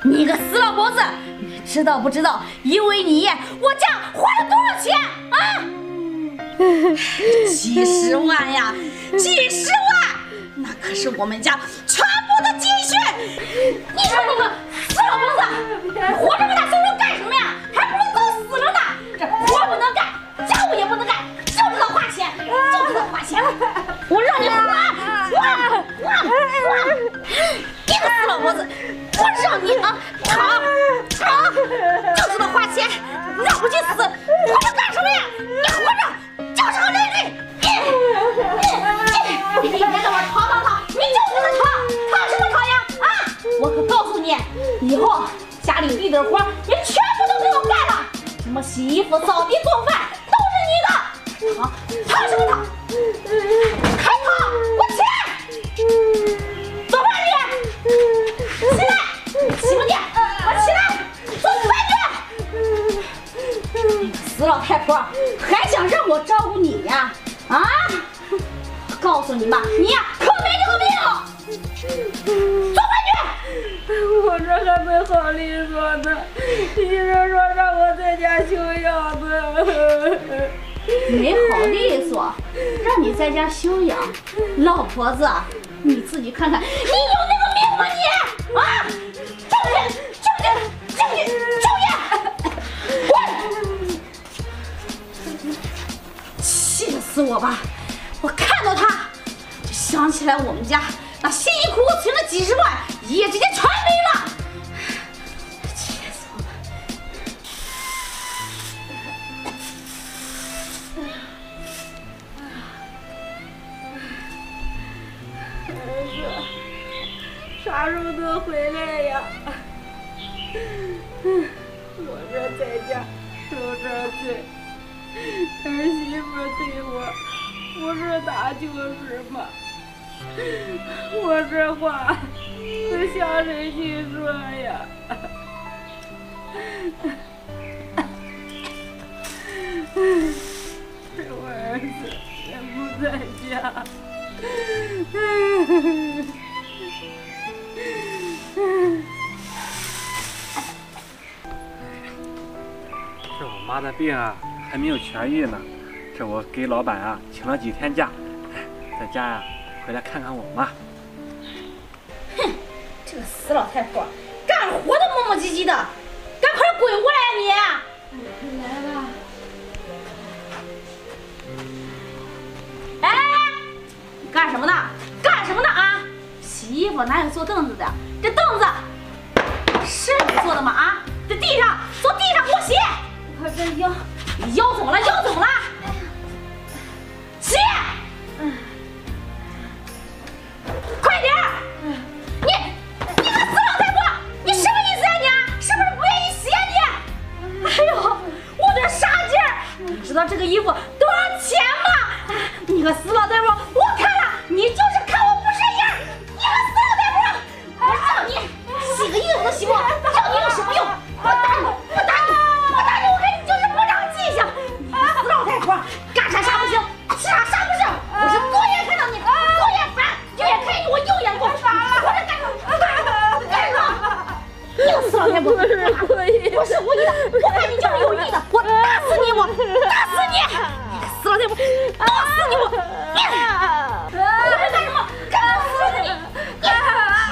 你个死老婆子，你知道不知道？因为你，我家花了多少钱啊？几十万呀，几十万，那可是我们家全部的积蓄。你说你个死老婆子，活这么大岁数干什么呀？还不如早死了呢！这活不能干，家务也不能干，就知道花钱，就知道花钱。我让你花！你个死老婆子，我让你躺，就知道花钱，让不去死，活着干什么呀？你活着就是个累赘。你一天到晚躺，你就是躺什么躺呀？啊！我可告诉你，以后家里地的活你全部都给我干了，什么洗衣服、扫地、做饭都是你的。躺什么躺？还躺？我起来！做饭去！起来！洗不见，我起来！做饭去！死老太婆，还想让我照顾你呀？啊！告诉你吧，你呀可没这个命！做饭去！我这还没好利索呢，医生说让我在家休养呢。没好利索，让你在家休养。老婆子，你自己看看，你有那个命吗你？啊！就业！滚！气死我吧！我看到他，就想起来我们家那辛辛苦苦存了几十万，一夜之间全没了。气死我了！啥时候能回来呀？我这在家受这罪，儿媳妇对我不是打就是骂，我这话可向谁去说呀？我儿子也不在家。这我妈的病啊还没有痊愈呢，这我给老板啊请了几天假，在家呀回来看看我妈。哼，这个死老太婆，干活都磨磨唧唧的，赶快滚过来呀你！来了。哎，你干什么呢？干什么呢啊？洗衣服哪有坐凳子的？这凳子是你做的吗？啊，在地上，坐地上给我洗。我这腰，你腰怎么了？腰怎么了？洗！快点儿！你个死老太婆，你什么意思呀你？是不是不愿意洗呀你？哎呦，我这啥劲儿！你知道这个衣服多少钱吗？你个死老太婆，我看了你就是看我不顺眼！你个死老太婆，我让你洗个衣服都洗不好，要你有什么用？我打你！我打你！我打你！我看你就是不长记性！你个死老太婆，干啥不行，吃啥不行！我是左眼看到你，左眼烦，右眼看你，我右眼过，我这干什么？你个死老太婆，不是故意，不是故意的，我看你就是有意的，我打死你！我打死你！你个死老太婆，打死你！我是干什么？干死你！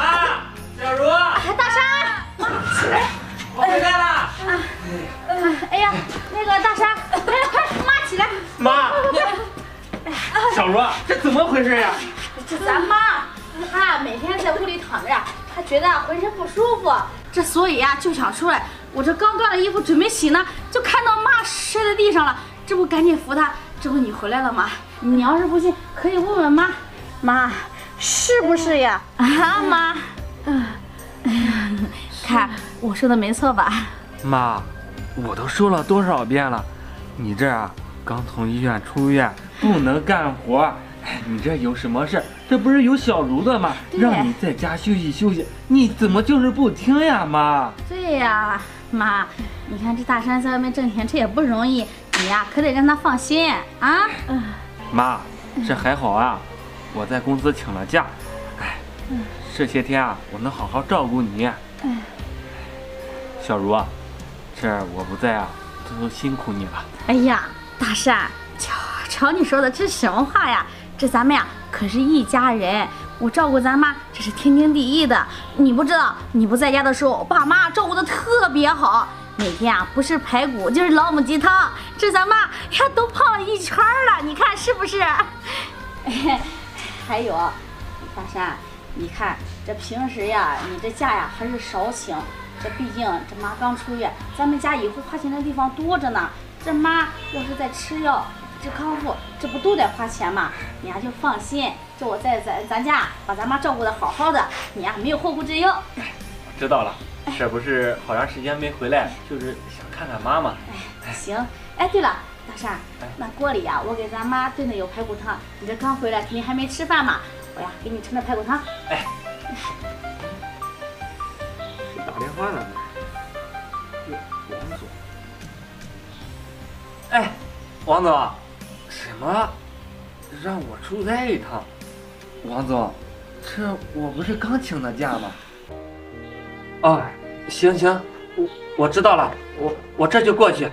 啊，小茹，大山，起来！我回来了。哎呀，那个大山，来快，妈起来！妈，小茹，这怎么回事呀？这咱妈，她每天在屋里躺着呀，她觉得浑身不舒服，这所以呀就想出来。我这刚干了衣服准备洗呢，就看到妈摔在地上了，这不赶紧扶她。这不你回来了吗？你要是不信，可以问问妈。妈，是不是呀？啊，妈。看我说的没错吧？妈，我都说了多少遍了，你这啊刚从医院出院，不能干活。你这有什么事？这不是有小茹的吗？让你在家休息休息，你怎么就是不听呀，妈？对呀，妈，你看这大山在外面挣钱，这也不容易，你呀可得让他放心啊。妈，这还好啊，我在公司请了假，哎，这些天啊，我能好好照顾你。小茹啊，这我不在啊，都辛苦你了。哎呀，大山，瞧你说的这什么话呀？这咱们呀可是一家人，我照顾咱妈这是天经地义的。你不知道，你不在家的时候，我爸妈照顾的特别好，每天啊不是排骨就是老母鸡汤，这咱妈呀都胖了一圈了，你看是不是？还有，大山，你看这平时呀，你这假呀还是少请。这毕竟这妈刚出院，咱们家以后花钱的地方多着呢。这妈要是再吃药治康复，这不都得花钱吗？你呀就放心，这我在咱家把咱妈照顾得好好的，你呀没有后顾之忧。我知道了，这不是好长时间没回来，就是想看看妈妈。哎，行。哎，对了，大山，那锅里呀，我给咱妈炖的有排骨汤，你这刚回来肯定还没吃饭嘛，我呀给你盛点排骨汤。哎。打电话呢？王总。哎，王总，什么？让我出差一趟？王总，这我不是刚请的假吗？哦，行，我知道了，我这就过去。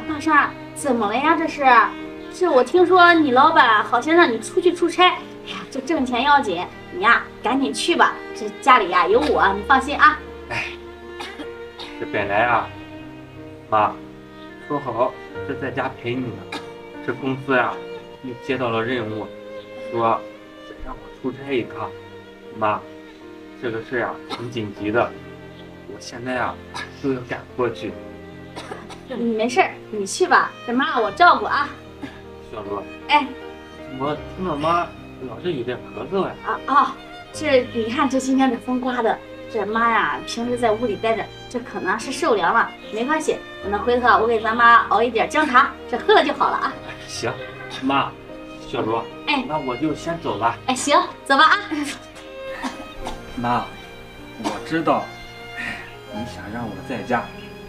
大山，怎么了呀？这我听说你老板好像让你出去出差。哎呀，这挣钱要紧，你呀赶紧去吧。这家里呀有我，你放心啊。哎，这本来啊，妈说好是在家陪你呢，这公司呀又接到了任务，说再让我出差一趟。妈，这个事呀挺紧急的，我现在呀就要赶过去。没事儿，你去吧，这妈我照顾啊。小茹，哎，怎么听到妈老是有点咳嗽呀？这你看这今天这风刮的，这妈呀平时在屋里待着，这可能是受凉了，没关系，那回头我给咱妈熬一点姜茶，这喝了就好了啊。行，妈，小茹，哎，那我就先走了。哎，行，走吧啊。妈，我知道，你想让我在家，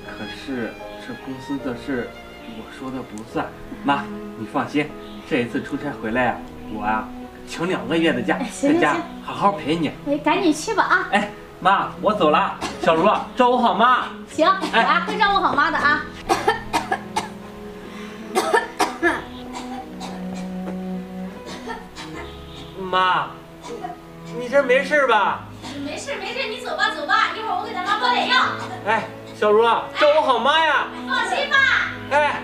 可是这公司的事我说的不算。妈，你放心，这一次出差回来呀，我呀请2个月的假，在家好好陪你。哎，赶紧去吧啊！哎，妈，我走了。小茹，照顾好妈。行，我呀会照顾好妈的啊。妈，你这没事吧？没事，你走吧，一会儿我给咱妈煲点药。哎，小茹，照顾好妈呀。放心吧。哎。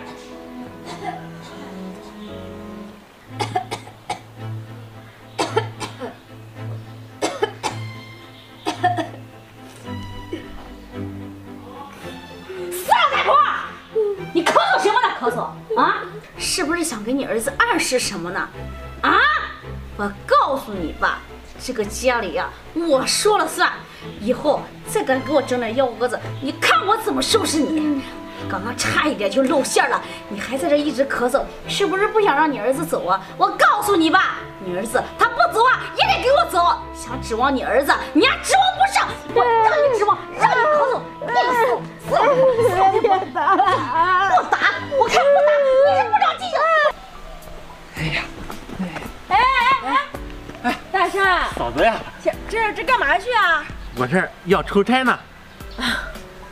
你咳嗽什么呢？咳嗽啊？是不是想给你儿子暗示什么呢？啊！我告诉你吧，这个家里呀，我说了算。以后再敢给我整点幺蛾子，你看我怎么收拾你！刚刚差一点就露馅了，你还在这一直咳嗽，是不是不想让你儿子走啊？我告诉你吧，你儿子他不走啊，也得给我走。想指望你儿子，你还指望不上。我让你指望，让你咳嗽，你别打了，不打，我看不打，你是不长记性。哎呀，哎，大山，嫂子呀，这干嘛去啊？我这要出差呢。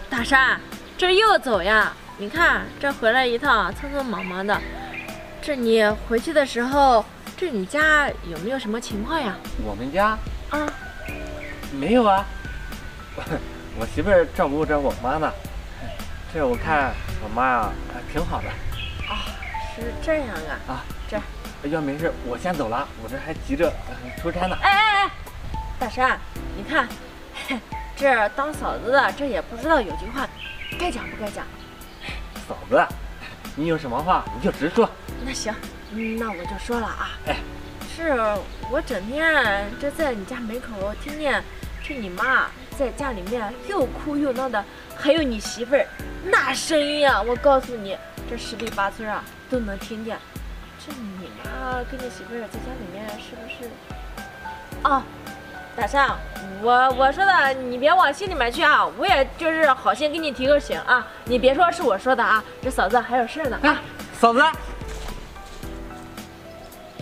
大山，这又走呀？你看这回来一趟，匆匆忙忙的。这你回去的时候，这你家有没有什么情况呀？我们家啊，没有啊。我媳妇儿照顾着我妈呢。这我看我妈呀，挺好的。啊，是这样啊。啊，要没事，我先走了，我这还急着出差呢。哎，大山，你看，这当嫂子的这也不知道有句话该讲不该讲。嫂子，你有什么话你就直说。那行，那我就说了啊。哎，是我整天这在你家门口听见这你妈在家里面又哭又闹的，还有你媳妇儿那声音啊，我告诉你，这十里八村啊都能听见。这你妈跟你媳妇儿在家里面是不是？哦，大山，我说的你别往心里面去啊，我也就是好心给你提个醒啊，你别说是我说的啊，这嫂子还有事呢啊。嫂子，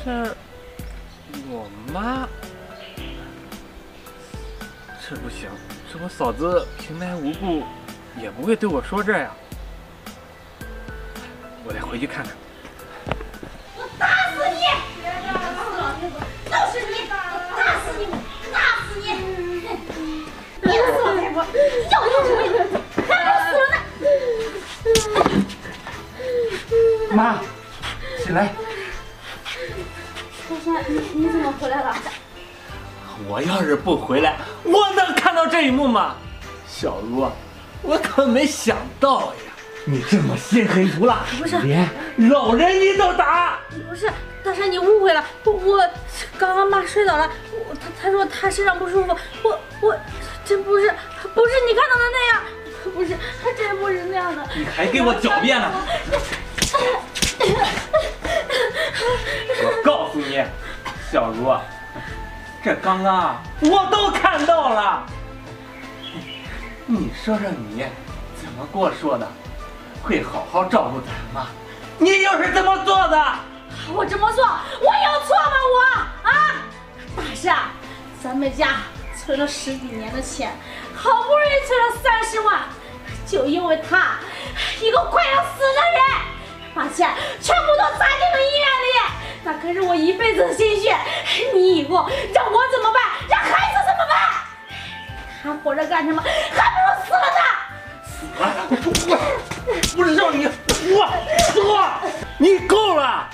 这我妈，这不行，这我嫂子平白无故也不会对我说这呀。我得回去看看。我打死你！都是你！打死你！打死你！你个死老太婆，要什么呀？还不死了呢！妈，起来！大山，你怎么回来了？我要是不回来，我能看到这一幕吗？小茹，我可没想到呀，你这么心狠毒辣，不是连老人你都打。不是，大山，你误会了，我刚刚妈摔倒了，她说她身上不舒服，我真不是你看到的那样，不是，真不是那样的。你还给我狡辩呢！我告诉你，小茹，这刚刚我都看到了。你说说你怎么跟我说的？会好好照顾咱妈，你又是怎么做的？我这么做，我有错吗？我啊，大山，咱们家存了10几年的钱，好不容易存了30万，就因为他一个快要死的人，把钱全部都砸进了医院里，那可是我一辈子的心血。你以后让我怎么办？让孩子怎么办？他活着干什么？还不如死了呢！我不是让你我你够了！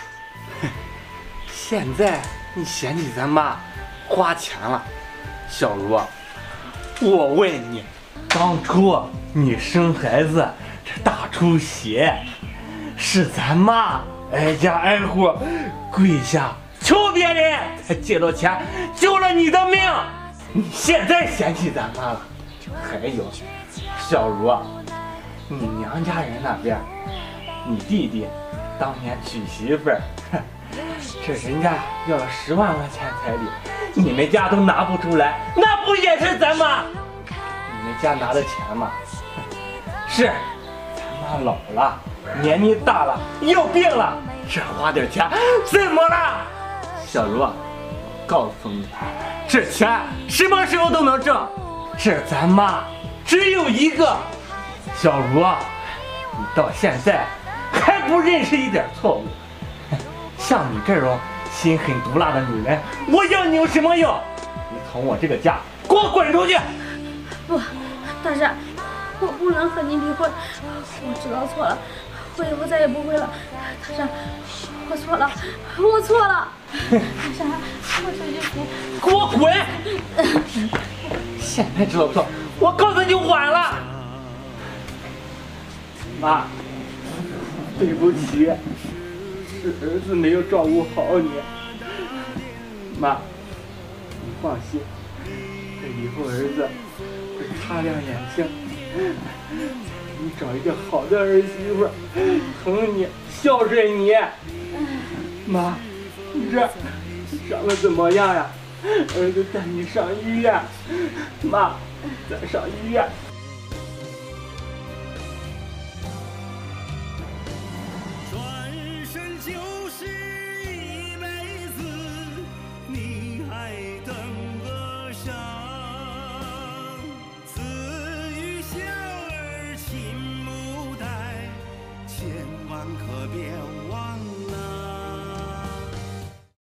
现在你嫌弃咱妈花钱了，小茹，我问你，当初你生孩子这大出血，是咱妈挨家挨户跪下求别人才借到钱救了你的命，你现在嫌弃咱妈了？还有，小茹，你娘家人那边，你弟弟当年娶媳妇儿，这人家要了10万块钱彩礼，你们家都拿不出来，那不也是咱妈？你们家拿的钱吗？是，咱妈老了，年纪大了，又病了，这花点钱怎么了？小茹，告诉你，这钱什么时候都能挣，这咱妈只有一个。小茹，你到现在还不认识一点错误，像你这种心狠毒辣的女人，我要你有什么用？你从我这个家给我滚出去！不，大山，我不能和你离婚，我知道错了，我以后再也不会了。大山，我错了，我错了。大山，我求求你，给我滚！现在知道错，我告诉你晚了。妈，对不起，是儿子没有照顾好你。妈，你放心，这以后儿子会擦亮眼睛，你找一个好的儿媳妇，疼你，孝顺你。妈，你这伤得怎么样呀？儿子带你上医院，妈，咱上医院。